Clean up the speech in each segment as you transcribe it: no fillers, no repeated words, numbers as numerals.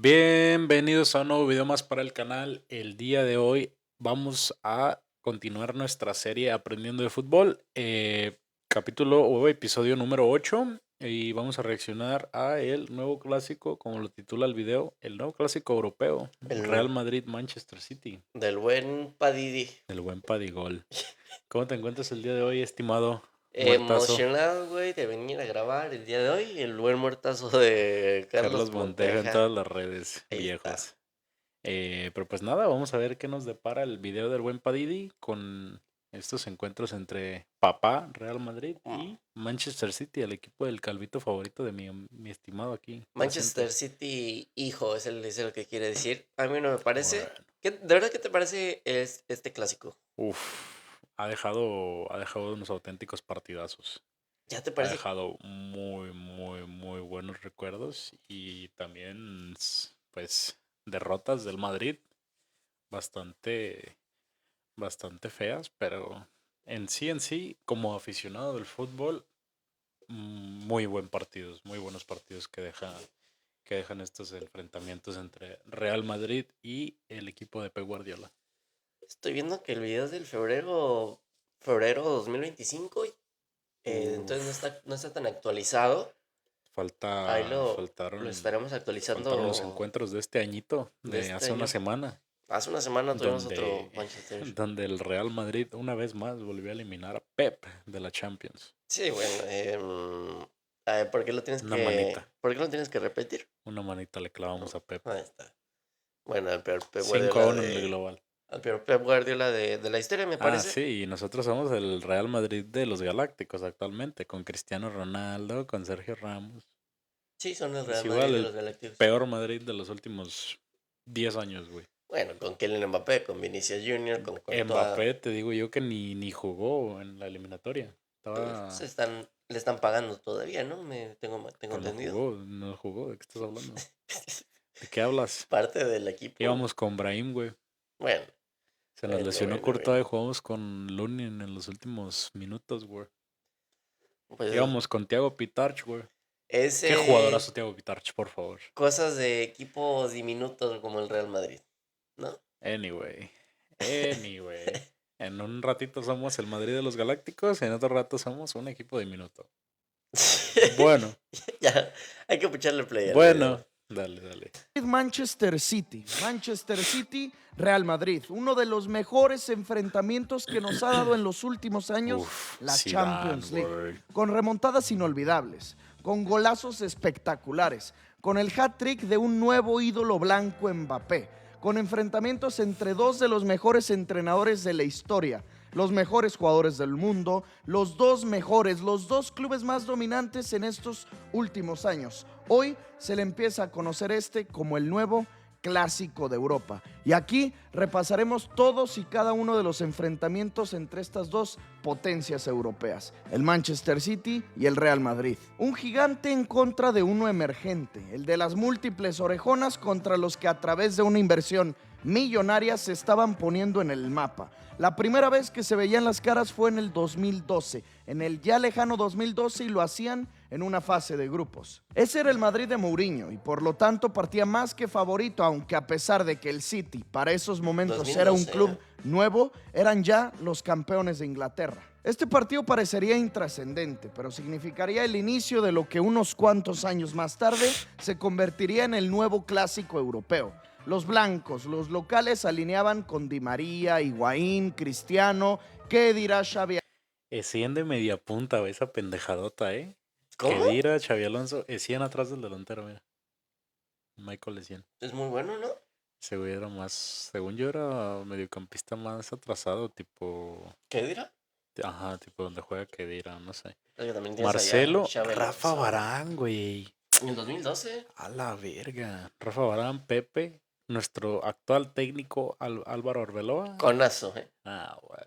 Bienvenidos a un nuevo video más para el canal. El día de hoy vamos a continuar nuestra serie Aprendiendo de Fútbol, capítulo o episodio número 8, y vamos a reaccionar a el nuevo clásico, como lo titula el video, el nuevo clásico europeo, Real El Madrid-Manchester City, del buen Padidi. del buen Padigol. ¿Cómo te encuentras el día de hoy, estimado muertazo? Emocionado, güey, de venir a grabar el día de hoy. El buen muertazo de Carlos Carlos Montejo en Monteja. todas las redes, Ahí está. viejos. Pero pues nada, vamos a ver qué nos depara el video del buen Padidi con estos encuentros entre papá Real Madrid y Manchester City, el equipo del calvito favorito de mi estimado aquí presente. Manchester City, hijo, es el que quiere decir. A mí no me parece. Bueno, ¿De verdad qué te parece este clásico? ha dejado unos auténticos partidazos. ¿Ya te Ha parece? dejado muy, muy, muy buenos recuerdos y también, pues, derrotas del Madrid bastante bastante feas, pero en sí, como aficionado del fútbol, muy buenos partidos que dejan estos enfrentamientos entre Real Madrid y el equipo de Pep Guardiola. Estoy viendo que el video es del febrero 2025. Entonces Uf, no está tan actualizado. Ahí lo faltaron, estaremos faltaron los actualizando encuentros de este añito, de de este hace una año. semana, Hace una semana tuvimos otro donde, Manchester. donde el Real Madrid una vez más volvió a eliminar a Pep de la Champions. Sí, bueno, a ver, Una manita, ¿por qué lo tienes que repetir? una manita le clavamos a Pep. Ahí está. Bueno, el peor Pep 5 a Guardiola 1 en el global. al peor Pep Guardiola de la historia, me Ah, parece. sí, y nosotros somos el Real Madrid de los Galácticos actualmente, con Cristiano Ronaldo, con Sergio Ramos. Sí, son el Es Real Madrid igual de el los Galácticos. peor Madrid de los últimos 10 años, güey. Bueno, con Kylian Mbappé, con Vinicius Junior, con Courtois. Mbappé, te digo yo que ni jugó en la eliminatoria. Pues Estaba... le están pagando todavía, ¿no? Tengo Pero entendido. no jugó, ¿de qué estás hablando? ¿De qué hablas? Parte del equipo. Íbamos con Brahim, güey. Bueno, Se nos lesionó bueno. Courtois y jugamos con Lunin en los últimos minutos, güey. Pues Íbamos con Thiago Pitarch, güey. Qué ese jugadorazo Thiago Pitarch, por favor. cosas de equipos diminutos como el Real Madrid, ¿no? Anyway. En un ratito somos el Madrid de los Galácticos, en otro rato somos un equipo diminuto. Bueno, Ya, hay que pucharle play al video. dale. Manchester City, Real Madrid, uno de los mejores enfrentamientos que nos ha dado en los últimos años la Zidane, Champions League, güey. con remontadas inolvidables, con golazos espectaculares, con el hat-trick de un nuevo ídolo blanco Mbappé, con enfrentamientos entre dos de los mejores entrenadores de la historia, los mejores jugadores del mundo, los dos clubes más dominantes en estos últimos años. Hoy se le empieza a conocer como el nuevo clásico de Europa. Y aquí repasaremos todos y cada uno de los enfrentamientos entre estas dos potencias europeas, el Manchester City y el Real Madrid. Un gigante en contra de uno emergente, el de las múltiples orejonas contra los que a través de una inversión millonaria se estaban poniendo en el mapa. La primera vez que se veían las caras fue en el 2012, en el ya lejano 2012, y lo hacían en una fase de grupos. Ese era el Madrid de Mourinho y por lo tanto partía más que favorito, aunque a pesar de que el City para esos momentos 2012, era un club nuevo, eran ya los campeones de Inglaterra. Este partido parecería intrascendente, pero significaría el inicio de lo que unos cuantos años más tarde se convertiría en el nuevo clásico europeo. Los blancos, los locales, alineaban con Di María, Higuaín, Cristiano, ¿qué dirá Xavi? Essien de media punta, güey, esa pendejadota, ¿eh? ¿Cómo? Kedira, Xabi Alonso, Essien atrás del delantero, mira. Michael Essien. Es muy bueno, ¿no? Ese güey era más, según yo era mediocampista más atrasado, tipo... ¿Qué dirá? Ajá, tipo donde juega Kedira, no sé. Es que también tienes allá Marcelo, Xabi Rafa Alonso. Varane, güey. En el 2012. A la verga. Rafa Varane, Pepe, nuestro actual técnico Álvaro Arbeloa. Conazo, ¿eh? Ah, bueno.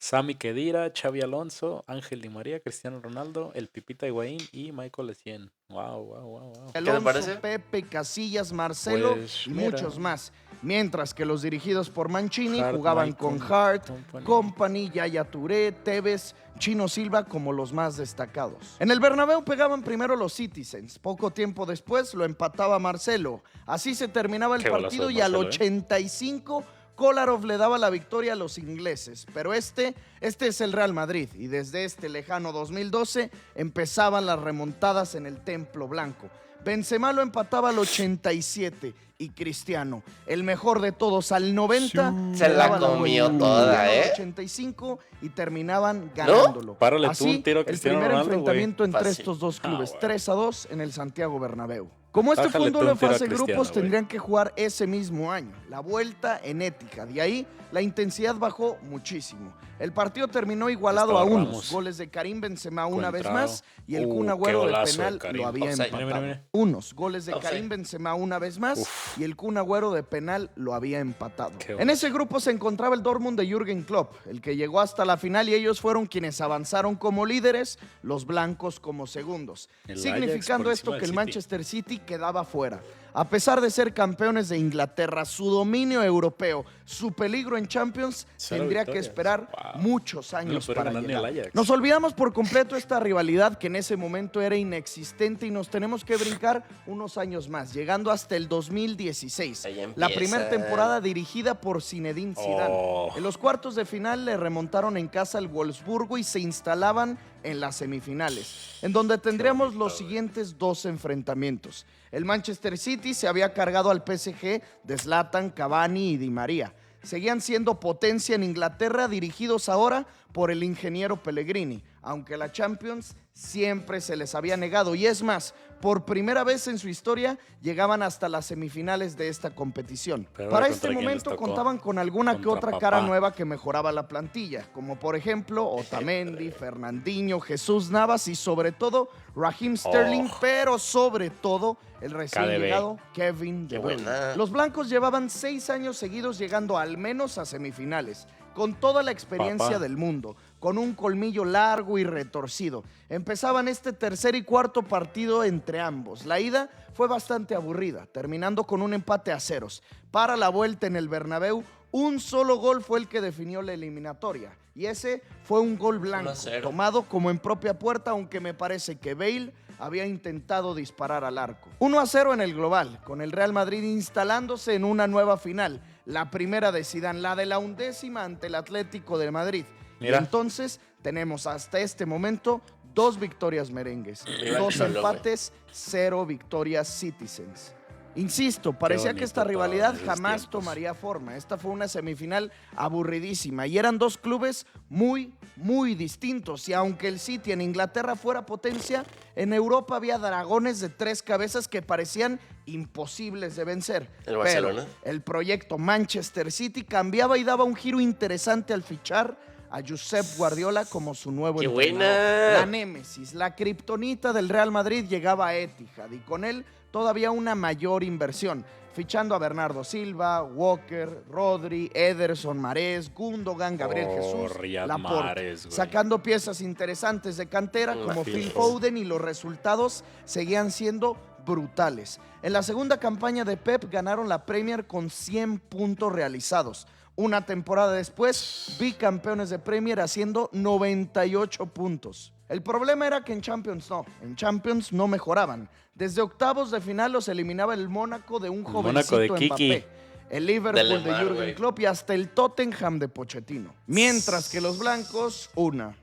Sami Khedira, Xavi Alonso, Ángel Di María, Cristiano Ronaldo, el Pipita Higuaín y Michael Essien. Wow. ¿Qué te parece? Pepe, Casillas, Marcelo Pues, y mira, muchos más. mientras que los dirigidos por Mancini Hart, jugaban Maicon, con Hart, Company. Company, Yaya Touré, Tevez, Chino Silva como los más destacados. En el Bernabéu pegaban primero los Citizens, poco tiempo después lo empataba Marcelo. Así se terminaba el Qué golazo partido de y al Marcelo, 85 Kolarov le daba la victoria a los ingleses, pero este es el Real Madrid y desde este lejano 2012 empezaban las remontadas en el Templo Blanco. Benzema lo empataba al 87 y Cristiano, el mejor de todos, al 90 Se le la daba comió vuelta. toda, Cristiano al ¿eh? 85 y terminaban ganándolo. Párale tú Así, un tiro a el Cristiano primer Ronaldo, enfrentamiento entre Fácil. estos dos clubes, güey. 3-2 en el Santiago Bernabéu. Como este fue un Bájale tú duelo un tiro a fase de Cristiano, grupos, güey. tendrían que jugar ese mismo año, la vuelta en Ética. De ahí la intensidad bajó muchísimo. El partido terminó igualado Estaba a unos Ramos. goles de Karim Benzema una vez Cuentrao. más y el Kun Qué Agüero de golazo de penal Karim. lo había Offside. empatado. Mira, mira, mira. Unos goles de Offside. Karim Benzema una vez más y el Kun Agüero de penal lo había empatado. Qué En golazo. ese grupo se encontraba el Dortmund de Jürgen Klopp, el que llegó hasta la final y ellos fueron quienes avanzaron como líderes, los blancos como segundos, El Ajax significando por esto encima que del el City. Manchester City quedaba fuera. A pesar de ser campeones de Inglaterra, su dominio europeo, su peligro en Champions, 0 tendría que victorias. esperar Wow. muchos No le años pudieron para ganar ni al llegar. Ajax. Nos olvidamos por completo esta rivalidad que en ese momento era inexistente y nos tenemos que brincar unos años más, llegando hasta el 2016. Ahí La empieza. primera temporada dirigida por Zinedine Zidane. Oh. En los cuartos de final le remontaron en casa al Wolfsburgo y se instalaban en las semifinales, en donde tendríamos bonito, los güey. siguientes dos enfrentamientos. El Manchester City se había cargado al PSG de Zlatan, Cavani y Di María. Seguían siendo potencia en Inglaterra, dirigidos ahora por el ingeniero Pellegrini, aunque la Champions siempre se les había negado. Y es más, por primera vez en su historia llegaban hasta las semifinales de esta competición. Pero Para ahora, este ¿contra quién les momento tocó? contaban con alguna que Contra otra cara papá. nueva que mejoraba la plantilla, como por ejemplo Otamendi, Fernandinho, Jesús Navas y sobre todo Raheem Sterling, Oh. pero sobre todo el recién KDB. llegado Kevin Qué De Bruyne. buena. Los blancos llevaban 6 años seguidos llegando al menos a semifinales, con toda la experiencia Papá. del mundo, con un colmillo largo y retorcido. Empezaban este tercer y cuarto partido entre ambos. La ida fue bastante aburrida, terminando con un empate a ceros. Para la vuelta en el Bernabéu, un solo gol fue el que definió la eliminatoria. Y ese fue un gol blanco, 1-0. tomado como en propia puerta, aunque me parece que Bale había intentado disparar al arco. 1-0 en el global, con el Real Madrid instalándose en una nueva final, la primera de Zidane, la de la 11ª ante el Atlético de Madrid. Mira. Y entonces tenemos hasta este momento 2 victorias merengues, Viva el 2 Cholo, güey. empates, 0 victorias Citizens. Insisto, parecía que bonito esta todo rivalidad en esos jamás tiempos. tomaría forma. Esta fue una semifinal aburridísima y eran dos clubes muy, muy distintos. Y aunque el City en Inglaterra fuera potencia, en Europa había dragones de 3 cabezas que parecían imposibles de vencer. El Barcelona. Pero el proyecto Manchester City cambiaba y daba un giro interesante al fichar a Josep Guardiola como su nuevo ¡Qué entrenador. buena! La némesis, la kriptonita del Real Madrid llegaba a Etihad y con él todavía una mayor inversión, fichando a Bernardo Silva, Walker, Rodri, Ederson, Marés, Gundogan, Gabriel Oh, Jesús, Riyad Laporte, Mahrez, güey. sacando piezas interesantes de cantera como Phil Phil Foden. Foden y los resultados seguían siendo brutales. En la segunda campaña de Pep ganaron la Premier con 100 puntos realizados. Una temporada después, bicampeones de Premier haciendo 98 puntos. El problema era que en Champions no mejoraban. Desde octavos de final los eliminaba el Mónaco de un Mónaco jovencito de Kiki. Mbappé, el Liverpool de Lemar, Jürgen güey. Klopp y hasta el Tottenham de Pochettino. Mientras que los blancos, 1,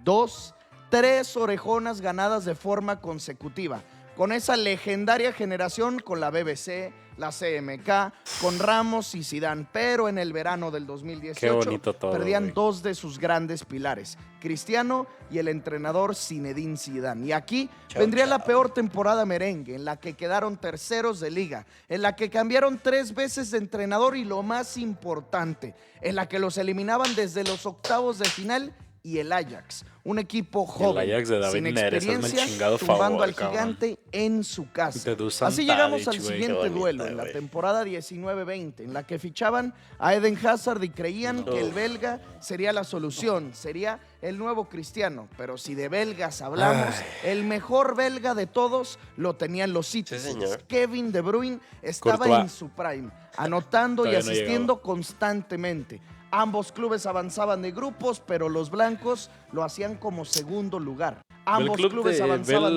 2, 3 orejonas ganadas de forma consecutiva. Con esa legendaria generación con la BBC, la CMK, con Ramos y Zidane. Pero en el verano del 2018 Qué bonito todo, perdían güey. 2 de sus grandes pilares, Cristiano y el entrenador Zinedine Zidane. Y aquí Chau, vendría la chau. peor temporada merengue, en la que quedaron terceros de liga, en la que cambiaron 3 veces de entrenador y lo más importante, en la que los eliminaban desde los octavos de final y el Ajax, un equipo joven, Ajax de David sin Neres, hazme el experiencia, chingado tumbando favor, al cabrón. gigante en su casa. De Dusan Así llegamos al Tadic, güey. siguiente Qué bonita, duelo, en la güey. temporada 19-20, en la que fichaban a Eden Hazard y creían que el Uf. belga sería la solución, sería el nuevo Cristiano. Pero si de belgas hablamos, el mejor belga de todos lo tenían los Citizens. señor. Kevin De Bruyne estaba Courtois. en su prime, anotando y Todavía no asistiendo constantemente. Ambos clubes avanzaban de grupos, pero los blancos lo hacían como segundo lugar. Ve el Ambos club clubes ve avanzaban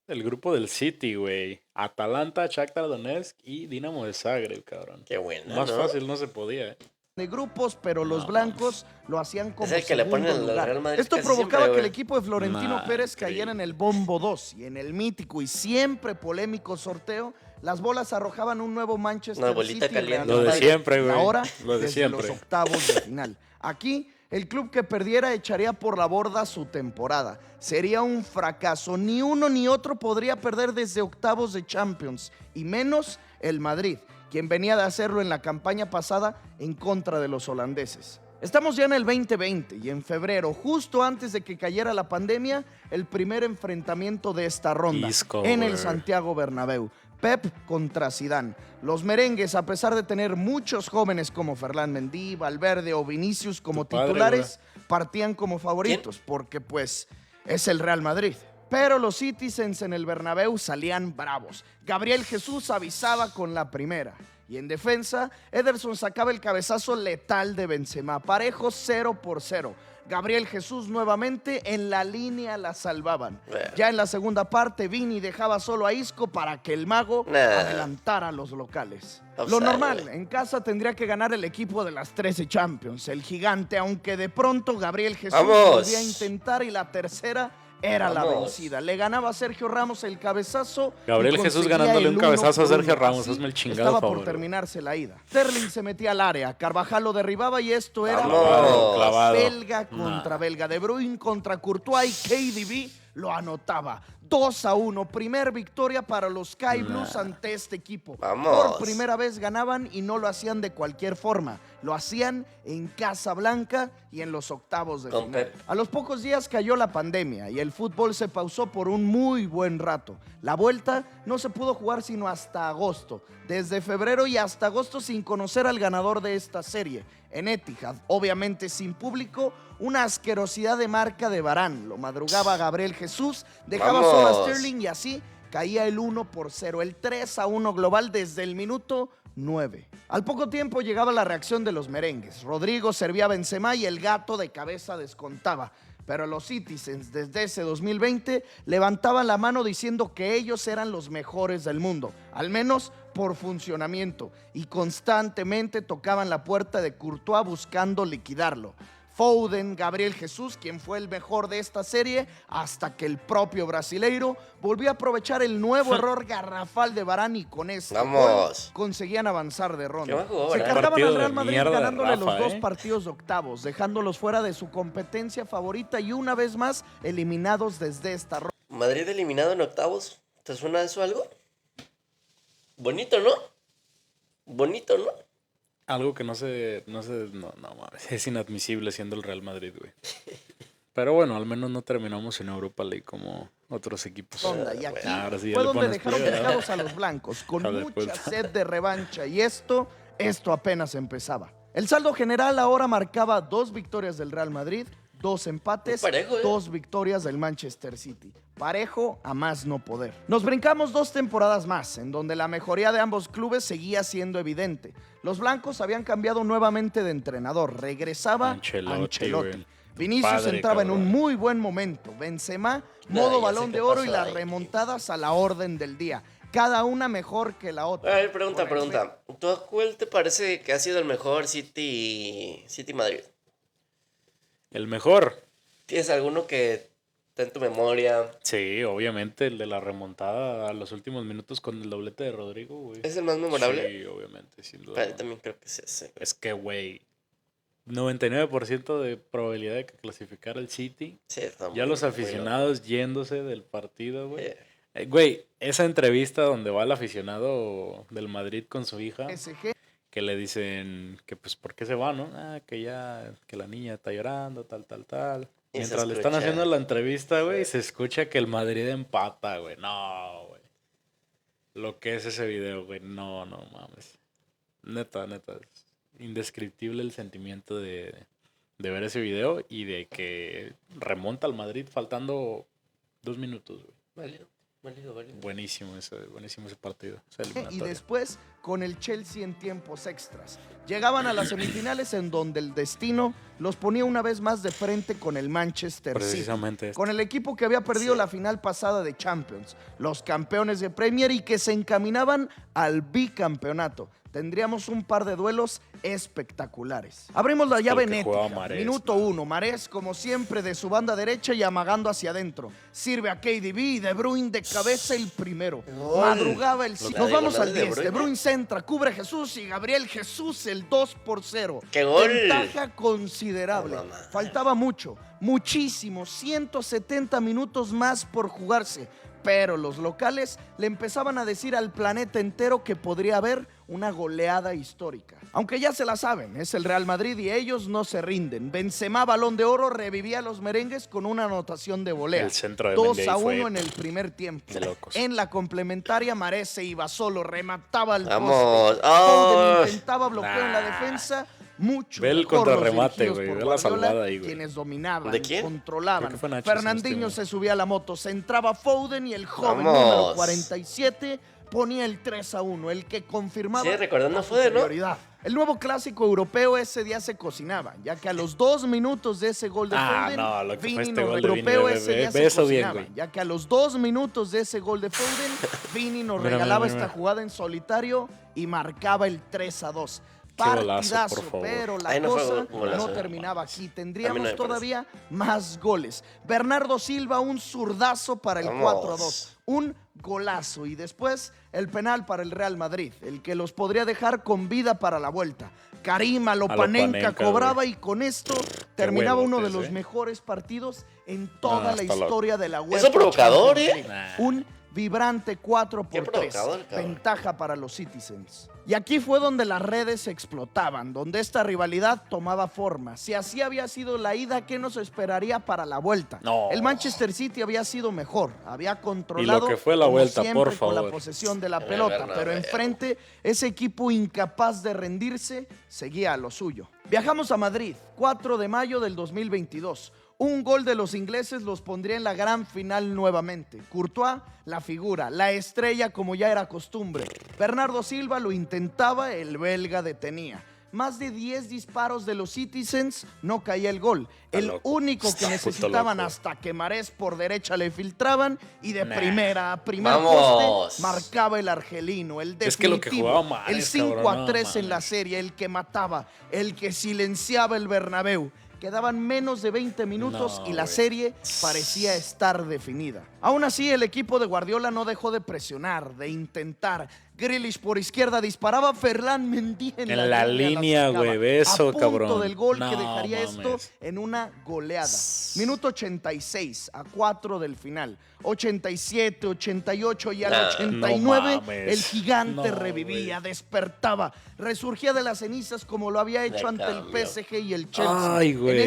el grupo del City, güey. Atalanta, Shakhtar Donetsk y Dinamo de Zagreb, cabrón. Qué buena, Más ¿no? fácil no se podía, de grupos, pero los No, blancos lo hacían como el que le ponen segundo al lugar. Real Madrid Esto casi provocaba siempre, que el güey. equipo de Florentino Nah, Pérez increíble. cayera en el bombo 2 y en el mítico y siempre polémico sorteo. Las bolas arrojaban un nuevo Manchester Una bolita City. caliente. Real Lo de Madrid. siempre, Y güey. ahora, Lo de desde siempre. los octavos de final. Aquí, el club que perdiera echaría por la borda su temporada. Sería un fracaso. Ni uno ni otro podría perder desde octavos de Champions. Y menos el Madrid, quien venía de hacerlo en la campaña pasada en contra de los holandeses. Estamos ya en el 2020 y en febrero, justo antes de que cayera la pandemia, el primer enfrentamiento de esta ronda Isco, en el güey. Santiago Bernabéu. Pep contra Zidane. Los merengues, a pesar de tener muchos jóvenes como Ferland Mendy, Valverde o Vinicius como Tu padre, titulares, partían como favoritos porque pues es el Real Madrid. Pero los Citizens en el Bernabéu salían bravos. Gabriel Jesús avisaba con la primera. Y en defensa, Ederson sacaba el cabezazo letal de Benzema. Parejo 0-0. Gabriel Jesús nuevamente en la línea la salvaban. Ya en la segunda parte, Vini dejaba solo a Isco para que el mago adelantara a los locales. Lo Offside, normal, güey. en casa tendría que ganar el equipo de las 13 Champions, el gigante, aunque de pronto Gabriel Jesús ¡Vamos! volvía a intentar y la tercera era la ¡Vamos! vencida. Le ganaba a Sergio Ramos el cabezazo. y Gabriel Jesús conseguía ganándole el un cabezazo a 1-1. Sergio Ramos, Así hazme el chingado estaba favor, por güey. terminarse la ida. Sterling se metía al área, Carvajal lo derribaba y esto era ¡Vamos! Clavado. belga contra Nah. belga. De Bruyne contra Courtois y KDB lo anotaba. 2-1, primer victoria para los Sky Blues ante este equipo. Vamos. Por primera vez ganaban y no lo hacían de cualquier forma. Lo hacían en Casa Blanca y en los octavos de Con final. Pep. A los pocos días cayó la pandemia y el fútbol se pausó por un muy buen rato. La vuelta no se pudo jugar sino hasta agosto. Desde febrero y hasta agosto sin conocer al ganador de esta serie. En Etihad, obviamente sin público, una asquerosidad de marca de Varane. Lo madrugaba Gabriel Jesús, dejaba ¡Vamos! solo a Sterling y así caía el 1-0, el 3-1 global desde el minuto 9. Al poco tiempo llegaba la reacción de los merengues. Rodrigo servía a Benzema y el gato de cabeza descontaba. Pero los Citizens desde ese 2020 levantaban la mano diciendo que ellos eran los mejores del mundo, al menos por funcionamiento, y constantemente tocaban la puerta de Courtois buscando liquidarlo. Foden, Gabriel Jesús, quien fue el mejor de esta serie, hasta que el propio brasileiro volvió a aprovechar el nuevo error garrafal de Varane y con este ¡Vamos! gol conseguían avanzar de ronda. Qué buen jugador, Se ¿eh? cargaban Partido al de Real Madrid mierda de ganándole Rafa, los dos ¿eh? partidos de octavos, dejándolos fuera de su competencia favorita y una vez más eliminados desde esta ronda. Madrid eliminado en octavos. ¿Te suena eso algo? Bonito, ¿no? Bonito, ¿no? Algo que no mames, es inadmisible siendo el Real Madrid, güey. Pero bueno, al menos no terminamos en Europa League como otros equipos. Y aquí Ahora sí ya fue le donde pones dejaron play, ¿verdad? pegados a los blancos con Hijo de mucha puta. sed de revancha y esto apenas empezaba. El saldo general ahora marcaba 2 victorias del Real Madrid, 2 empates, Muy parejo, ¿eh? 2 victorias del Manchester City. Parejo a más no poder. Nos brincamos 2 temporadas más, en donde la mejoría de ambos clubes seguía siendo evidente. Los blancos habían cambiado nuevamente de entrenador. Regresaba Ancelotti, güey. Vinicius Padre, entraba en un cabrón. muy buen momento. Benzema, No, modo ya balón sé de qué oro y pasó las ahí. remontadas a la orden del día. Cada una mejor que la otra. A ver, pregunta. Por ejemplo, ¿Tú a cuál te parece que ha sido el mejor City Madrid? El mejor. ¿Tienes alguno que está en tu memoria? Sí, obviamente, el de la remontada a los últimos minutos con el doblete de Rodrigo, güey. ¿Es el más memorable? Sí, obviamente, sin duda. Para mí también creo que es ese. Es que, güey, 99% de probabilidad de que clasificara el City. Sí, está Ya muy- los muy aficionados yéndose del partido, güey. loco. Güey, esa entrevista donde va el aficionado del Madrid con su hija. PSG que le dicen que pues ¿por qué se va, no? Que ya, que la niña está llorando, tal. Y se Mientras le están escucha. haciendo la entrevista, güey, se escucha que el Madrid empata, güey. No, güey. Lo que es ese video, güey. No mames. Neta. Es indescriptible el sentimiento de ver ese video y de que remonta al Madrid faltando 2 minutos, güey. Válido. Buenísimo ese partido. Esa Y eliminatoria. después con el Chelsea en tiempos extras. Llegaban a las semifinales en donde el destino los ponía una vez más de frente con el Manchester City. Precisamente. Con el equipo que había perdido la final pasada de Champions, los campeones de Premier y que se encaminaban al bicampeonato. Tendríamos un par de duelos espectaculares. Abrimos la llave que jugaba nética. Mahrez, Minuto ¿no? 1. Mahrez, como siempre, de su banda derecha y amagando hacia adentro. Sirve a KDB y De Bruyne de cabeza el primero. Gol. Madrugaba el... La Nos vamos diagonal al de 10. De Bruyne. Bruyne centra, cubre Jesús y Gabriel Jesús el 2-0. ¡Qué gol! Ventaja considerable. No, mamá. Faltaba mucho, muchísimo, 170 minutos más por jugarse. Pero los locales le empezaban a decir al planeta entero que podría haber una goleada histórica. Aunque ya se la saben, es el Real Madrid y ellos no se rinden. Benzema, Balón de Oro, revivía a los merengues con una anotación de volea. El centro de 2-1 Mendy fue en el primer tiempo. de locos. En la complementaria, Mahrez se iba solo, remataba al Vamos. poste. ¡Oh! Foden intentaba bloqueo en la Nah. defensa. Mucho Ve el mejor los contrarremate, dirigidos güey, por ve la Guardiola, salvada ahí, güey. quienes dominaban, ¿De quién? controlaban. Creo que fue Nacho, Fernandinho si no se subía a la moto, se entraba Foden y el joven Vamos. número 47 ponía el 3-1, el que confirmaba Sí, recordando la a Foden, ¿no? superioridad. El nuevo clásico europeo ese día se cocinaba, ya que a los 2 minutos de ese gol de Foden, no, lo que fue Vini este nos gol de Vini, europeo ve ese día se eso bien, cocinaba, güey. ya que a los 2 minutos de ese gol de Foden, Vini nos Mira, regalaba mira. esta jugada en solitario y marcaba el 3-2. Qué golazo, Partidazo, por favor. pero la Ay, no fue cosa golazo. no terminaba aquí. A mí Tendríamos no me parece. todavía más goles. Bernardo Silva, un zurdazo para el Vamos. 4-2. Un golazo. Y después el penal para el Real Madrid, el que los podría dejar con vida para la vuelta. Karim Alopanenka Alopanenka, cobraba güey. y con esto terminaba uno de huevotes, los ¿eh? mejores partidos en toda la está loco. historia de la UEFA. Eso provocador, Champions ¿eh? League. Un vibrante 4-3. Qué provocador, cabrón. Ventaja para los Citizens. Y aquí fue donde las redes explotaban, donde esta rivalidad tomaba forma. Si así había sido la ida, ¿qué nos esperaría para la vuelta? No. El Manchester City había sido mejor, había controlado que fue la como vuelta, siempre, por con la favor. posesión de la En el pelota, Bernabéu. pero enfrente ese equipo incapaz de rendirse seguía a lo suyo. Viajamos a Madrid, 4 de mayo del 2022. Un gol de los ingleses los pondría en la gran final nuevamente. Courtois, la figura, la estrella como ya era costumbre. Bernardo Silva lo intentaba, el belga detenía. Más de 10 disparos de los Citizens, no caía el gol. El loco. único que Está necesitaban loco. hasta que Mahrez por derecha le filtraban y de primera a primer Vamos. poste marcaba el argelino, el definitivo, Es que lo que jugaba Mahrez, el 5-3 cabrón, no en la serie, el que mataba, el que silenciaba el Bernabéu. Quedaban menos de 20 minutos No, y la güey. serie parecía estar definida. Aún así, el equipo de Guardiola no dejó de presionar, de intentar. Grealish por izquierda disparaba, Ferland Mendy en En la línea, sacaba. güey, ve eso, a punto cabrón. del gol No que dejaría esto mames. en una goleada. Minuto 86 a 4 del final. 87, 88 y al Nah, 89 no mames. el gigante No, revivía, despertaba, resurgía de las cenizas como lo había hecho Le ante el cambió. PSG y el Chelsea. Ay, güey.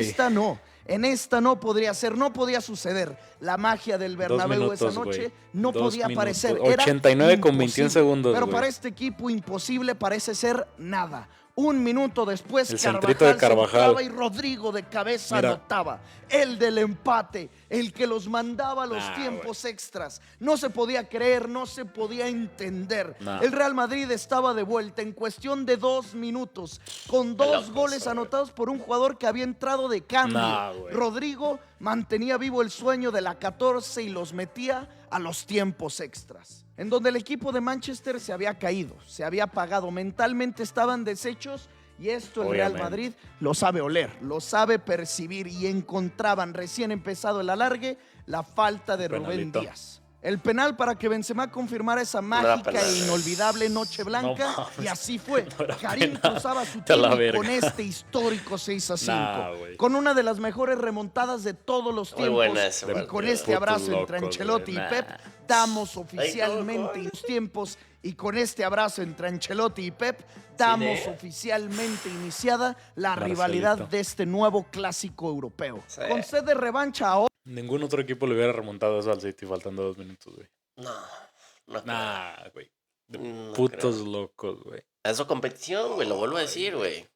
En esta no podría ser, no podía suceder. La magia del Bernabéu esa minutos, noche güey. no 2 podía minutos. aparecer. Era 89 con 21 imposible. segundos, Pero güey. para este equipo imposible parece ser nada. Un minuto después, El centrito de Carvajal. centraba y Rodrigo de cabeza Mira. anotaba. El del empate, el que los mandaba a los Nah, tiempos extras. No se podía creer, no se podía entender. Nah. El Real Madrid estaba de vuelta en cuestión de 2 minutos, con 2 locos, goles güey. anotados por un jugador que había entrado de cambio. Nah, güey. Rodrigo mantenía vivo el sueño de la 14 y los metía a los tiempos extras, en donde el equipo de Manchester se había caído, se había apagado, mentalmente estaban deshechos. Y esto el Real Obviamente. Madrid lo sabe oler, lo sabe percibir y encontraban recién empezado el alargue la falta de Rubén Penalito. Díaz. El penal para que Benzema confirmara esa mágica penal. e inolvidable noche blanca No mames. y así fue. No era Karim penal. cruzaba su Te la tiro y verga. con este histórico 6-5, Nah, güey. con una de las mejores remontadas de todos los Muy tiempos buena esa, y güey. con De este putos abrazo entre locos, Ancelotti güey. y Pep Nah. damos oficialmente Ay, no, los tiempos Y con este abrazo entre Ancelotti y Pep, damos Sí, oficialmente iniciada la Marcelito. rivalidad de este nuevo clásico europeo. Sí. Con sed de revancha ahora. Ningún otro equipo le hubiera remontado eso al City faltando 2 minutos, güey. No. Nah, güey. De No putos creo. locos, güey. Eso competición, güey, lo vuelvo a decir, güey.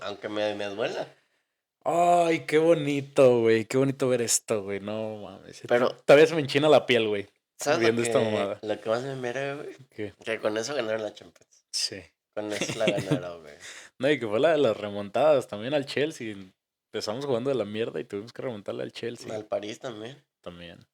Aunque me duela. Ay, qué bonito, güey. Qué bonito ver esto, güey. No mames. Pero- Todavía se me enchina la piel, güey. ¿Sabes Viendo esta mamada. lo que más me mera, güey? ¿Qué? Que con eso ganaron la Champions. Sí. Con eso la ganaron, güey. No, y que fue la de las remontadas también al Chelsea. Empezamos jugando de la mierda y tuvimos que remontarle al Chelsea. Al París también. También.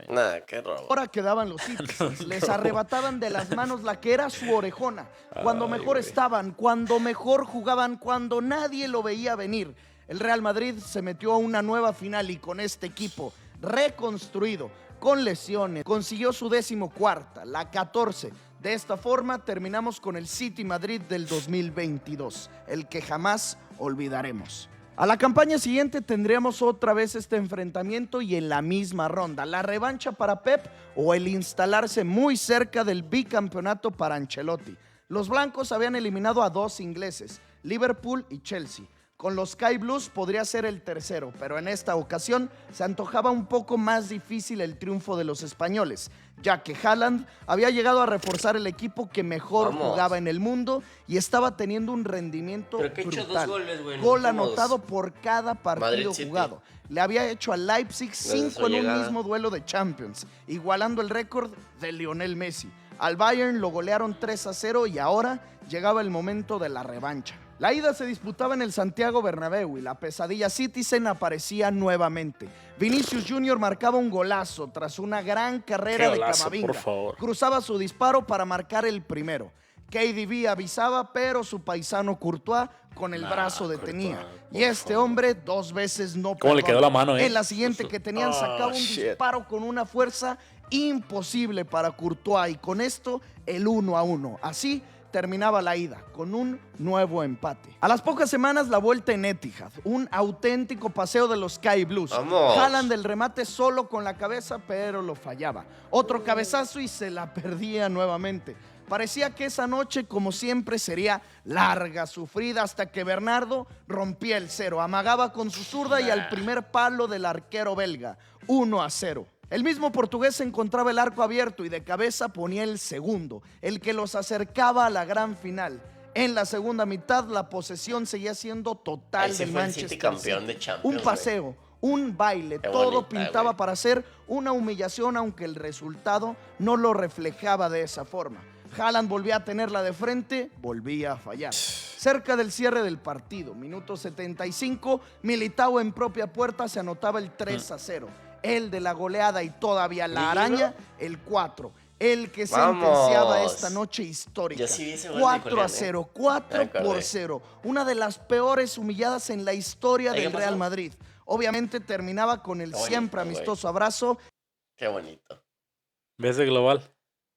Nada, qué robo. Ahora quedaban los Citizens, les arrebataban de las manos la que era su orejona, cuando Ay, mejor güey. estaban, cuando mejor jugaban, cuando nadie lo veía venir. El Real Madrid se metió a una nueva final y con este equipo reconstruido, con lesiones, consiguió su 14ª, la 14. De esta forma terminamos con el City Madrid del 2022, el que jamás olvidaremos. A la campaña siguiente tendríamos otra vez este enfrentamiento y en la misma ronda, la revancha para Pep o el instalarse muy cerca del bicampeonato para Ancelotti. Los blancos habían eliminado a 2 ingleses, Liverpool y Chelsea. Con los Sky Blues podría ser el tercero, pero en esta ocasión se antojaba un poco más difícil el triunfo de los españoles, ya que Haaland había llegado a reforzar el equipo que mejor Vamos. jugaba en el mundo y estaba teniendo un rendimiento Pero que ha hecho brutal. 2 goles, güey. en Gol los últimos- anotado por cada partido Madrid City. jugado. Le había hecho al Leipzig Desde 5 su en un llegada. mismo duelo de Champions, igualando el récord de Lionel Messi. Al Bayern lo golearon 3-0 y ahora llegaba el momento de la revancha. La ida se disputaba en el Santiago Bernabéu y la pesadilla Citizen aparecía nuevamente. Vinicius Jr. marcaba un golazo tras una gran carrera Qué de golazo, Camavinga. por favor. Cruzaba su disparo para marcar el primero. KDB avisaba, pero su paisano Courtois con el Nah, brazo Courtois, detenía. por Y este favor. hombre 2 veces no ¿Cómo le perdona. quedó la mano, eh? En la siguiente que tenían Oh, sacaba un shit. disparo con una fuerza imposible para Courtois y con esto el 1-1. Así terminaba la ida con un nuevo empate. A las pocas semanas la vuelta en Etihad, un auténtico paseo de los Sky Blues. ¡Vamos! Haaland del remate solo con la cabeza, pero lo fallaba. Otro cabezazo y se la perdía nuevamente. Parecía que esa noche, como siempre, sería larga, sufrida, hasta que Bernardo rompía el cero. Amagaba con su zurda y al primer palo del arquero belga. 1-0. El mismo portugués encontraba el arco abierto y de cabeza ponía el segundo, el que los acercaba a la gran final. En la segunda mitad, la posesión seguía siendo total Ahí sí del fue el Manchester City campeón City. de Champions, Un güey. paseo, un baile, Qué todo bonita, pintaba güey. para hacer una humillación, aunque el resultado no lo reflejaba de esa forma. Haaland volvía a tenerla de frente, volvía a fallar. Cerca del cierre del partido, minuto 75, Militao en propia puerta se anotaba el 3-0. El de la goleada y todavía la ¿Mira? araña, el 4. El que ¡Vamos! sentenciaba esta noche histórica. Yo sí vi ese gol de 4-0, Julián, 4-0. Una de las peores humilladas en la historia ¿Ahí qué del Real pasó? Madrid. Obviamente terminaba con el Qué bonito, siempre güey. amistoso abrazo. Qué bonito. ¿Ves de global?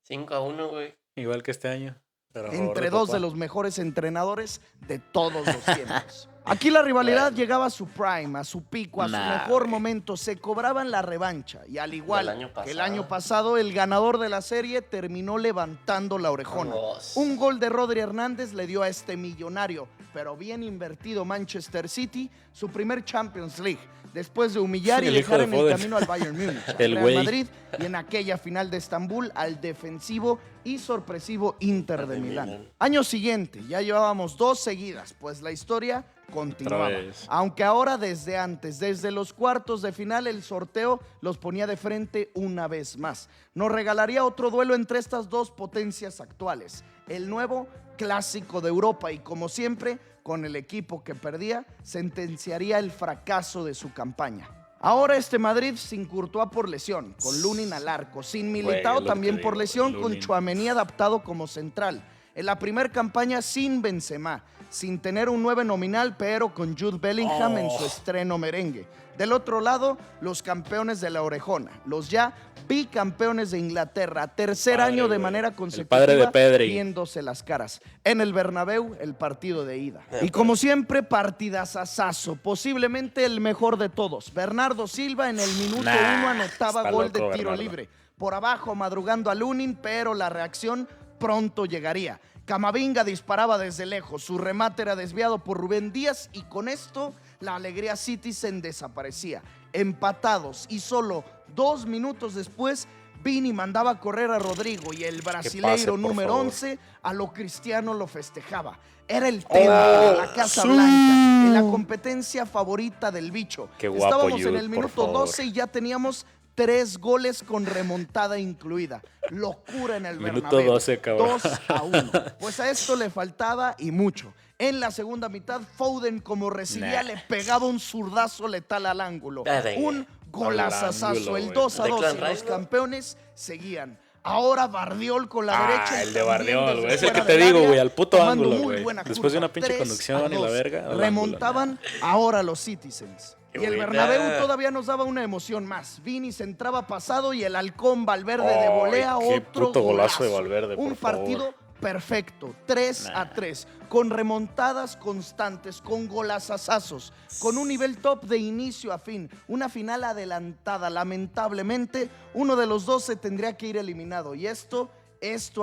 5-1, güey. Igual que este año. pero a favor Entre dos papá. de los mejores entrenadores de todos los tiempos. Aquí la rivalidad llegaba a su prime, a su pico, a su Nah, mejor güey. momento. Se cobraban la revancha y al igual Del año que el pasado. año pasado, el ganador de la serie terminó levantando la orejona. Vamos. Un gol de Rodri Hernández le dio a este millonario, pero bien invertido Manchester City, su primer Champions League, después de humillar y El hijo dejar de en el Foden. camino al Bayern Múnich, al El Real güey. Madrid y en aquella final de Estambul al defensivo y sorpresivo Inter de Milán. Año siguiente, ya llevábamos 2 seguidas, pues la historia continuaba. Otra vez. Aunque ahora desde antes, desde los cuartos de final, el sorteo los ponía de frente una vez más. Nos regalaría otro duelo entre estas dos potencias actuales, el nuevo clásico de Europa y como siempre, con el equipo que perdía, sentenciaría el fracaso de su campaña. Ahora este Madrid sin Courtois por lesión, con Lunin al arco, sin Militao Güey, lo que también te por digo, lesión, con Lunin. Tchouaméni adaptado como central. En la primera campaña sin Benzema, sin tener un 9 nominal, pero con Jude Bellingham en su estreno merengue. Del otro lado, los campeones de la orejona, los ya bicampeones de Inglaterra, tercer Padre, año de güey. manera El consecutiva, padre de Pedri. viéndose las caras. En el Bernabéu, el partido de ida. Y como siempre, partidazazazo, posiblemente el mejor de todos. Bernardo Silva en el minuto 1 anotaba está gol loco, de tiro Bernardo. libre. Por abajo, madrugando a Lunin, pero la reacción pronto llegaría. Camavinga disparaba desde lejos, su remate era desviado por Rubén Díaz y con esto la alegría Citizen desaparecía. Empatados y solo 2 minutos después, Vini mandaba a correr a Rodrigo y el brasileiro número 11 a lo Cristiano lo festejaba. Era el tema de la Casa Blanca, en la competencia favorita del bicho. Qué guapo, Estábamos en Jude, el por minuto favor. 12 y ya teníamos 3 goles con remontada incluida. Locura en el Minuto Bernabéu. 12, cabrón. 2-1. Pues a esto le faltaba y mucho. En la segunda mitad, Foden, como recibía, le pegaba un zurdazo letal al ángulo. Un golazazazo, ángulo, el güey. 2-2 y Declan los Rice, ¿no? campeones seguían. Ahora Bardiol con la derecha. El de también Bardiol, desde güey. Es el fuera que te del digo, área, güey. Al puto tomando ángulo, muy güey. buena Después de curva. una pinche 3-2. conducción y la verga. al ángulo, Remontaban ahora los Citizens. Qué Y el buena. Bernabéu todavía nos daba una emoción más. Vini se entraba pasado y el halcón Valverde de volea Ay, qué otro puto golazo de golazo. Valverde, Un por favor. partido perfecto, 3-3, con remontadas constantes, con golazazazos, con un nivel top de inicio a fin, una final adelantada. Lamentablemente, uno de los dos se tendría que ir eliminado y esto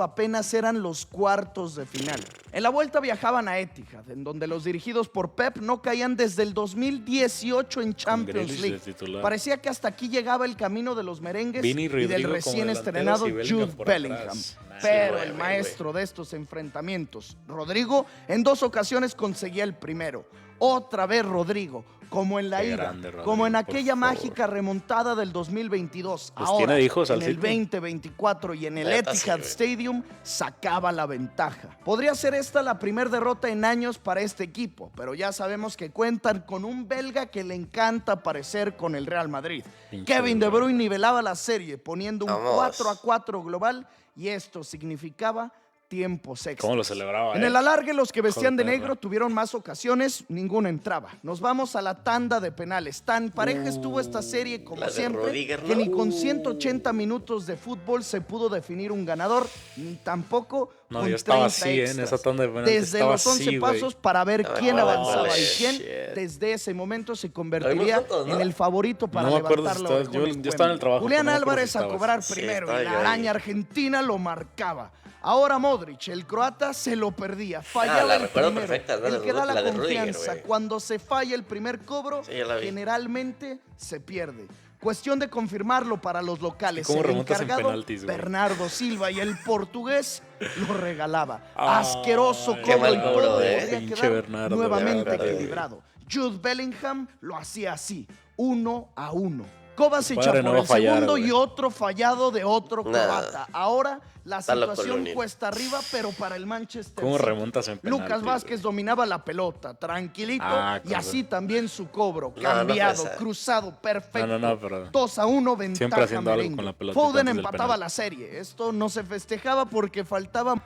apenas eran los cuartos de final. En la vuelta viajaban a Etihad, en donde los dirigidos por Pep no caían desde el 2018 en Champions Grealish League. de titular. Parecía que hasta aquí llegaba el camino de los merengues Vini, y Rodrigo del como recién delanteros estrenado y Bellingham Jude por Bellingham. atrás. Nah, Pero sí, el güey, maestro de estos enfrentamientos, Rodrigo, en 2 ocasiones conseguía el primero. Otra vez Rodrigo, como en la Qué ida, grande, Rodrigo, como en por aquella favor. mágica remontada del 2022. Pues Ahora, tiene hijos al en el City. 2024 y en el Neta, sí, Etihad güey. Stadium sacaba la ventaja. Podría ser esta la primera derrota en años para este equipo, pero ya sabemos que cuentan con un belga que le encanta aparecer con el Real Madrid. Pinche Kevin De belga. Bruyne nivelaba la serie poniendo un Vamos. 4-4 global y esto significaba tiempos extras. ¿Cómo lo celebraba, En el alargue, los que vestían de Joder, negro tuvieron más ocasiones, ninguna entraba. Nos vamos a la tanda de penales. Tan pareja estuvo esta serie como La de siempre, Rudiger, que ¿no? ni con 180 minutos de fútbol se pudo definir un ganador, ni tampoco No, con yo estaba 30 así, en extras. esa tanda de penales Desde estaba los 11 así, güey. pasos para ver Ah, quién vale, avanzaba vale. y quién, Shit. desde ese momento se convertiría juntos, ¿no? en el favorito para No me acuerdo levantar si la estaba- orejona yo en estaba en el Wembley. trabajo, Julián pero no me acuerdo Álvarez si a estabas. cobrar Sí, primero estaba y yo la ahí. araña argentina lo marcaba. Ahora Modric, el croata, se lo perdía. Fallaba la el recuerdo primero. perfecta, ¿no? El que da la de Rudiger, confianza. güey. Cuando se falla el primer cobro, Sí, ya la vi. generalmente se pierde. Cuestión de confirmarlo para los locales. ¿Cómo El remontas en encargado, penaltis, güey? Bernardo Silva, y el portugués lo regalaba. Ay, Asqueroso qué cobro mal y cobro, todo eh. podría Pinche quedar Bernardo, nuevamente Bernardo, güey. equilibrado. Jude Bellingham lo hacía así, 1-1. Kovacic Padre, por no va a el fallar, segundo güey. y otro fallado de otro Nah. croata. Ahora la Está loco, situación Lunin. cuesta arriba, pero para el Manchester ¿Cómo City. remontas en penaltis, Lucas Vázquez güey? dominaba la pelota, tranquilito, Ah, y cabrón. así también su cobro, No, no cambiado, fue esa. cruzado, perfecto. No, pero 2-1, ventaja haciendo algo merengue. con la pelotita Foden antes del empataba penal. la serie. Esto no se festejaba porque faltaban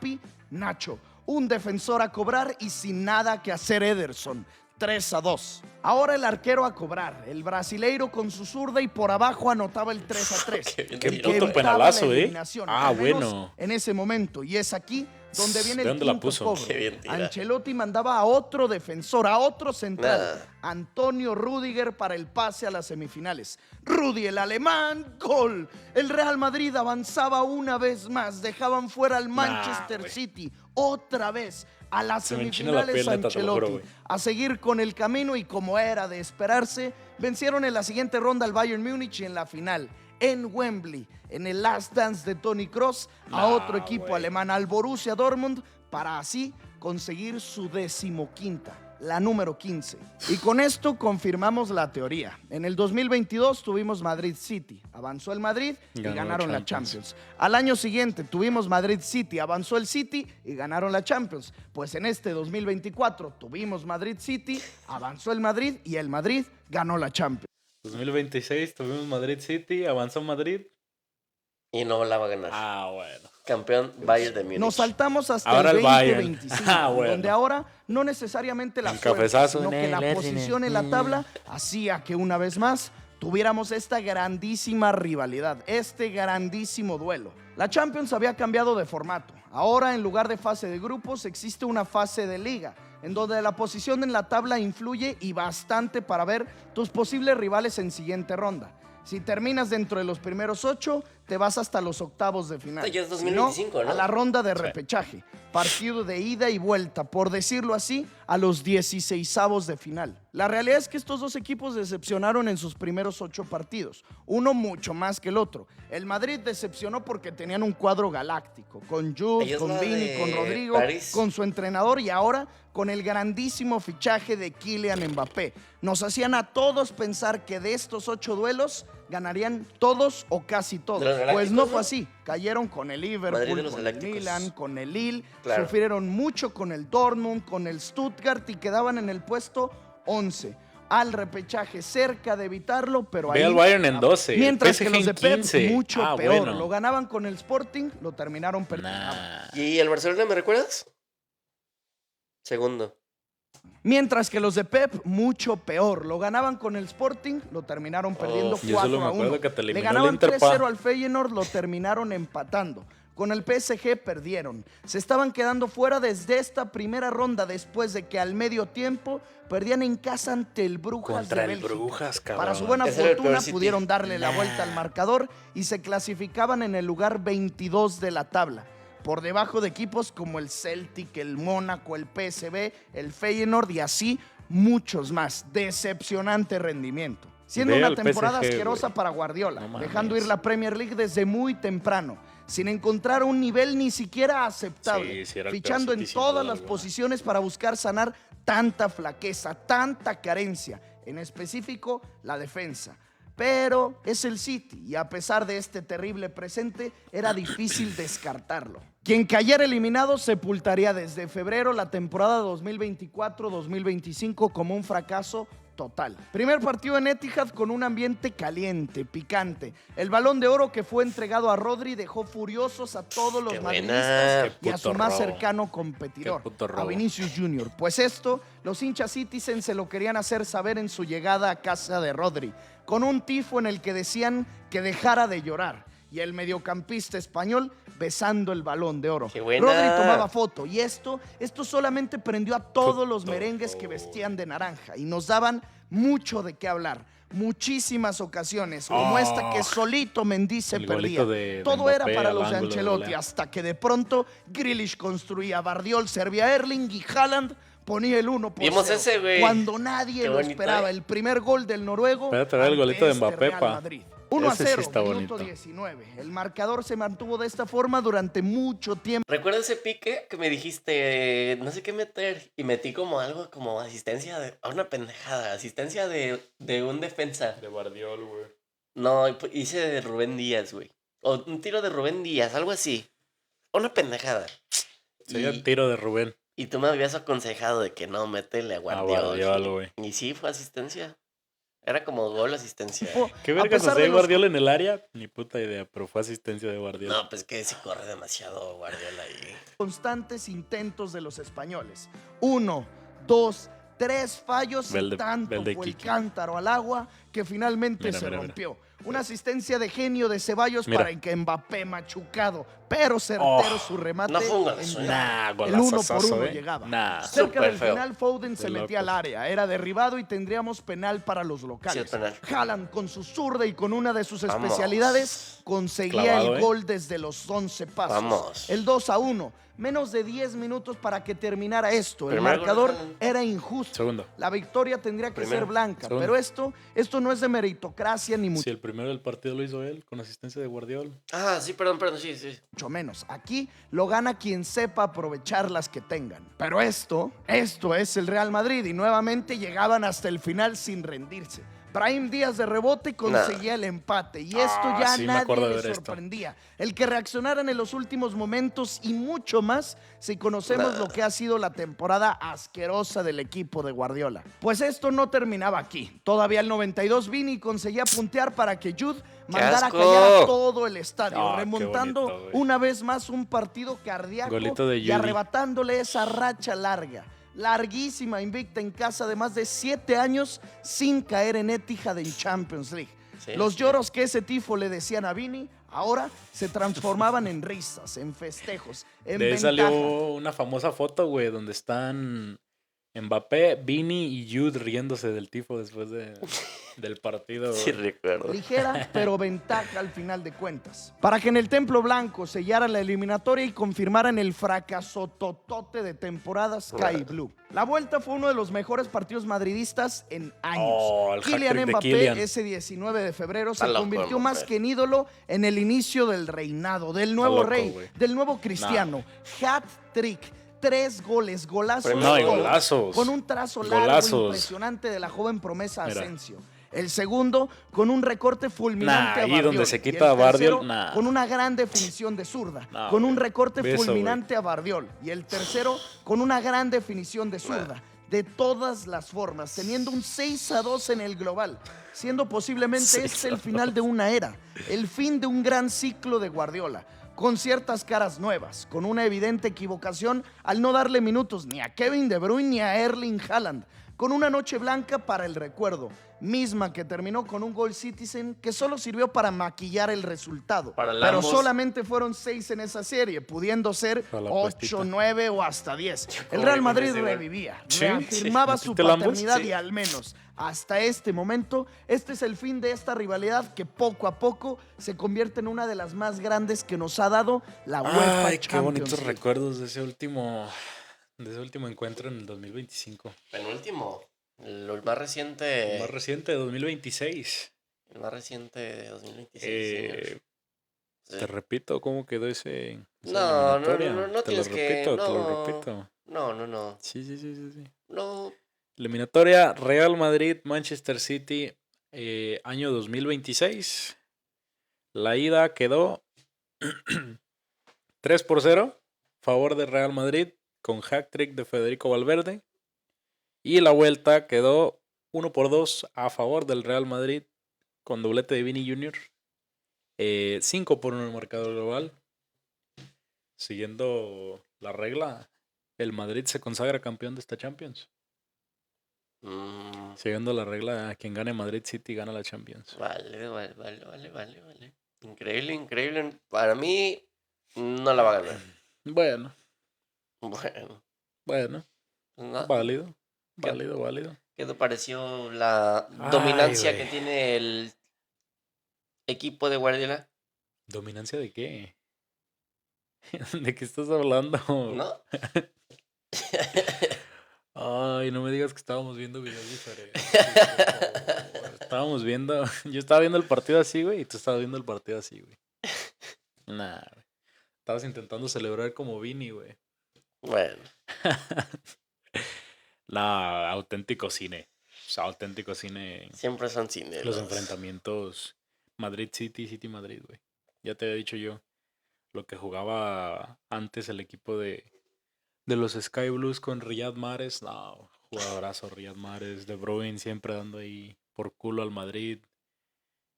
Nacho, un defensor a cobrar y sin nada que hacer Ederson. 3-2. Ahora el arquero a cobrar. El brasileiro con su zurda y por abajo anotaba el 3-3. Qué bien Qué tiró, puto güey. evitaba penalazo, la ¿eh? eliminación, Ah, al menos bueno. en ese momento. Y es aquí donde viene ¿De el dónde la quinto puso? cobro. Qué bien tira. Ancelotti mandaba a otro defensor, a otro central. Nah. Antonio Rudiger para el pase a las semifinales. Rudy, el alemán, gol. El Real Madrid avanzaba una vez más. Dejaban fuera al Manchester güey. City. Otra vez a las Se me enchina la semifinales piel, neta, te lo juro, Ancelotti. güey. A seguir con el camino y como era de esperarse, vencieron en la siguiente ronda al Bayern Múnich y en la final en Wembley, en el Last Dance de Toni Kroos, a Nah, otro equipo güey. alemán, al Borussia Dortmund, para así conseguir su 15ª, la número 15. Y con esto confirmamos la teoría. En el 2022 tuvimos Madrid City, avanzó el Madrid y Ganó la ganaron la Champions. Champions. Al año siguiente tuvimos Madrid City, avanzó el City y ganaron la Champions. Pues en este 2024 tuvimos Madrid City, avanzó el Madrid y el Madrid ganó la Champions. 2026 tuvimos Madrid City, avanzó Madrid. Y no la va a ganar. Ah, bueno. Campeón Bayern de Múnich. Nos saltamos hasta Ahora el el Bayern. 2025, Ah, bueno. donde ahora no necesariamente la El suerte, cabezazo. sino que la posición en la tabla hacía que una vez más tuviéramos esta grandísima rivalidad, este grandísimo duelo. La Champions había cambiado de formato. Ahora, en lugar de fase de grupos, existe una fase de liga, en donde la posición en la tabla influye y bastante para ver tus posibles rivales en siguiente ronda. Si terminas dentro de los primeros 8, te vas hasta los octavos de final. Ya es Si no, 2025, ¿no? a la ronda de Sí. repechaje. Partido de ida y vuelta, por decirlo así, a los 16avos de final. La realidad es que estos dos equipos decepcionaron en sus primeros 8 partidos, uno mucho más que el otro. El Madrid decepcionó porque tenían un cuadro galáctico, con Jude, Ahí es con la Vini, de con Rodrigo, París. con su entrenador y ahora con el grandísimo fichaje de Kylian Mbappé. Nos hacían a todos pensar que de estos 8 duelos ganarían todos o casi todos. De los Pues no galácticos, fue ¿no? así. Cayeron con el Madrid de Liverpool, los con el galácticos. Milan, con el Lille, Claro. sufrieron mucho con el Dortmund, con el Stuttgart y quedaban en el puesto 11. Al repechaje, cerca de evitarlo, pero Ve ahí... al Bayern en 12. el Mientras PSG que los de en Pep, 15. mucho Ah, peor. bueno. Lo ganaban con el Sporting, lo terminaron perdiendo. Nah. ¿Y el Barcelona me recuerdas? Segundo. Mientras que los de Pep, mucho peor. Lo ganaban con el Sporting, lo terminaron perdiendo yo solo me 4-1. acuerdo que te Le eliminó el ganaban Inter, 3-0 pa. al Feyenoord, lo terminaron empatando. Con el PSG perdieron. Se estaban quedando fuera desde esta primera ronda después de que al medio tiempo perdían en casa ante el Brujas Contra de el Bélgica. Brujas, cabrón. Para su buena Ese era el fortuna peor City. pudieron darle la Nah. vuelta al marcador y se clasificaban en el lugar 22 de la tabla. Por debajo de equipos como el Celtic, el Mónaco, el PSV, el Feyenoord y así muchos más. Decepcionante rendimiento. Siendo Ve una al temporada PSG, asquerosa güey. para Guardiola, No mames. dejando ir la Premier League desde muy temprano, sin encontrar un nivel ni siquiera aceptable, Sí, sí era el fichando peor en City, sin todas duda las alguna. posiciones para buscar sanar tanta flaqueza, tanta carencia, en específico la defensa. Pero es el City y a pesar de este terrible presente, era difícil descartarlo. Quien cayera eliminado sepultaría desde febrero la temporada 2024-2025 como un fracaso total. Primer partido en Etihad con un ambiente caliente, picante. El Balón de Oro que fue entregado a Rodri dejó furiosos a todos los Qué buena. madridistas y a Qué su puto más robo. cercano competidor, Qué puto a robo. Vinicius Jr. Pues esto, los hinchas Citizen se lo querían hacer saber en su llegada a casa de Rodri, con un tifo en el que decían que dejara de llorar. Y el mediocampista español besando el Balón de Oro. ¡Qué buena! Rodri tomaba foto y esto solamente prendió a todos los Puto. merengues que vestían de naranja y nos daban mucho de qué hablar. Muchísimas ocasiones, como Oh. esta que solito Mendy se El perdía. golito de Todo era Mbappé para al los de ángulo de Ancelotti, volea. hasta que de pronto Grealish construía, Bardiol servía a Erling y Haaland ponía el 1-0. Vimos ese, güey. Cuando nadie Qué lo bonito, esperaba. ¿eh? El primer gol del noruego. Espérate, ve el ante golito de este Mbappé, Real pa. Madrid. Ese sí 1-0, está minuto bonito. 19. El marcador se mantuvo de esta forma durante mucho tiempo. ¿Recuerdas ese pique que me dijiste, no sé qué meter? Y metí como algo, como asistencia de, a una pendejada, asistencia de un defensa. De Guardiol, güey. No, hice de Rubén Díaz, güey. O un tiro de Rubén Díaz, algo así. Una pendejada. Sería Y, tiro de Rubén. y tú me habías aconsejado de que no, métele a A Guardiola. Guardiol, güey. Y sí, fue asistencia. Era como gol asistencia. ¿Qué A vergas pesar hacía de los Guardiola en el área? Ni puta idea, pero fue asistencia de Guardiola. No, pues que sí corre demasiado Guardiola ahí. constantes intentos de los españoles. 1, 2, 3 fallos Ve el y de- tanto ve el de fue el Kiki. cántaro al agua que finalmente Mira, se mira, mira. rompió. Una asistencia de genio de Ceballos Mira. para que Mbappé machucado, pero certero Oh, su remate. no fue un golazo, entraba. Nah, El 1 por golazazazo, 1 ¿eh? llegaba. Nah. Cerca Súper del feo. final, Foden se De metía al locos. área. Era derribado y tendríamos penal para los locales. Sí, el penal. Haaland con su zurda y con una de sus Vamos. especialidades conseguía Clavado, el ¿eh? gol desde los 11 pasos. Vamos. El 2-1. Menos de 10 minutos para que terminara esto. El Primer gol de marcador Haaland. era injusto. Segundo. La victoria tendría que Primero. ser blanca, Segundo. pero esto no es de meritocracia ni Si el primero del partido lo hizo él, con asistencia de Guardiola. Ah, sí, perdón, sí. mucho menos. Aquí lo gana quien sepa aprovechar las que tengan. Pero esto es el Real Madrid y nuevamente llegaban hasta el final sin rendirse. Brahim Díaz de rebote conseguía el empate y esto Ah, ya sí, me nadie acuerdo de le ver esto. sorprendía. El que reaccionaran en los últimos momentos y mucho más si conocemos lo que ha sido la temporada asquerosa del equipo de Guardiola. Pues esto no terminaba aquí. Todavía el 92 Vini conseguía puntear para que Jude mandara a asco! callar a todo el estadio, Ah, qué remontando bonito, güey. una vez más un partido cardíaco Golito de y Judy. arrebatándole esa racha larguísima, invicta en casa de más de 7 años sin caer en Etihad en Champions League. Sí, Los sí. lloros que ese tifo le decían a Vini ahora se transformaban en risas, en festejos, en De ahí ventaja. salió una famosa foto, güey, donde están Mbappé, Vini y Jude riéndose del tifo después de del partido. Sí, recuerdo. Ligera, pero ventaja al final de cuentas. Para que en el Templo Blanco sellaran la eliminatoria y confirmaran el fracaso totote de temporada Sky Blue. La vuelta fue uno de los mejores partidos madridistas en años. Oh, el Kylian hat-trick de Mbappé Kylian. ese 19 de febrero se Está loco, convirtió más Mbappé. que en ídolo en el inicio del reinado, del nuevo loco, rey, güey. del nuevo cristiano. Hat-trick. 3 goles, golazos. No, y todos, golazos. Con un trazo largo Golazos. impresionante de la joven promesa Mira. Asensio. El segundo, con un recorte fulminante Nah, a ahí Bardiol. donde se Y quita el a Bardiol, tercero, nah. con una gran definición de zurda. Nah, con un güey. recorte Ve eso, fulminante a Bardiol. Y el tercero, con una gran definición de zurda. De todas las formas, teniendo un 6-2 en el global. Siendo posiblemente este el final de una era. El fin de un gran ciclo de Guardiola. Con ciertas caras nuevas, con una evidente equivocación al no darle minutos ni a Kevin De Bruyne ni a Erling Haaland, con una noche blanca para el recuerdo, misma que terminó con un gol Citizen que solo sirvió para maquillar el resultado, Para pero ambos. solamente fueron 6 en esa serie, pudiendo ser Para la 8, puestita. 9 o hasta 10. El ¿Cómo Real vi con Madrid ese gol? revivía, Sí, reafirmaba sí. su ¿Metiste el ambos? paternidad Sí. y al menos hasta este momento, este es el fin de esta rivalidad que poco a poco se convierte en una de las más grandes que nos ha dado la UEFA Ay, qué Champions bonitos League. recuerdos de ese último encuentro en el 2025. Penúltimo. El más reciente. El más reciente de 2026. El más reciente de 2026. señor. Sí. Te repito cómo quedó esa No, eliminatoria. no Te lo tienes que. repito, te lo No, repito. no. Sí. No. Eliminatoria Real Madrid, Manchester City, año 2026. La ida quedó 3-0, favor de Real Madrid, con hat-trick de Federico Valverde. Y la vuelta quedó 1-2 a favor del Real Madrid, con doblete de Vini Jr. 5-1 en el marcador global. Siguiendo la regla, el Madrid se consagra campeón de esta Champions. Siguiendo la regla, quien gane Madrid City gana la Champions. Vale. Increíble. Para mí, no la va a ganar. Bueno, Bueno, no. válido. ¿Qué? Válido. ¿Qué te pareció la Ay, dominancia güey. que tiene el equipo de Guardiola? ¿Dominancia de qué? ¿De qué estás hablando? ¿No? Ay, no me digas que estábamos viendo videos diferentes. Por favor. Estábamos viendo. Yo estaba viendo el partido así, güey, y tú estabas viendo el partido así, güey. Nah, güey. Estabas intentando celebrar como Vini, güey. Bueno, Nah, auténtico cine. O sea, auténtico cine. siempre son cine. Los enfrentamientos Madrid City, City Madrid, güey. Ya te había dicho yo lo que jugaba antes el equipo de los Sky Blues con Riyad Mahrez. No, jugadorazo Riyad Mahrez. De Bruyne siempre dando ahí por culo al Madrid.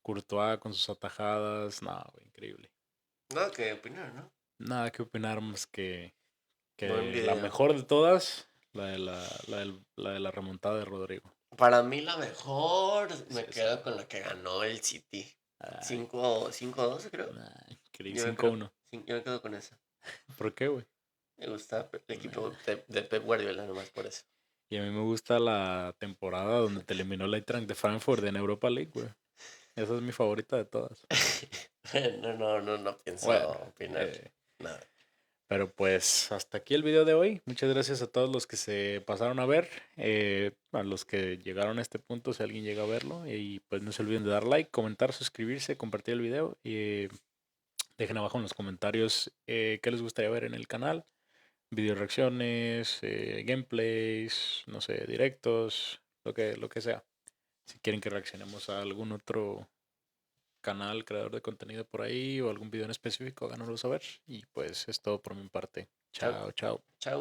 Courtois con sus atajadas. No, güey, increíble. No, ¿qué opinar, no? Nada que opinar más que Buen la video. mejor de todas, la de la remontada de Rodrigo. Para mí la mejor me Sí, quedo sí. con la que ganó el City. Ay, 5-2, creo. nah, increíble. Yo me quedo- 5-1. sí, yo me quedo con esa. ¿Por qué, güey? Me gusta el equipo de Pep Guardiola, nomás por eso. Y a mí me gusta la temporada donde te eliminó el Eintracht de Frankfurt en Europa League, güey. Esa es mi favorita de todas. No pienso Bueno, opinar nada. pero pues hasta aquí el video de hoy. Muchas gracias a todos los que se pasaron a ver. A los que llegaron a este punto, si alguien llega a verlo. Y pues no se olviden de dar like, comentar, suscribirse, compartir el video. Y dejen abajo en los comentarios qué les gustaría ver en el canal. Video reacciones, gameplays, no sé, directos, lo que sea. Si quieren que reaccionemos a algún otro canal, creador de contenido por ahí o algún video en específico, háganoslo saber. Y pues es todo por mi parte. Chao. Chao. Chao.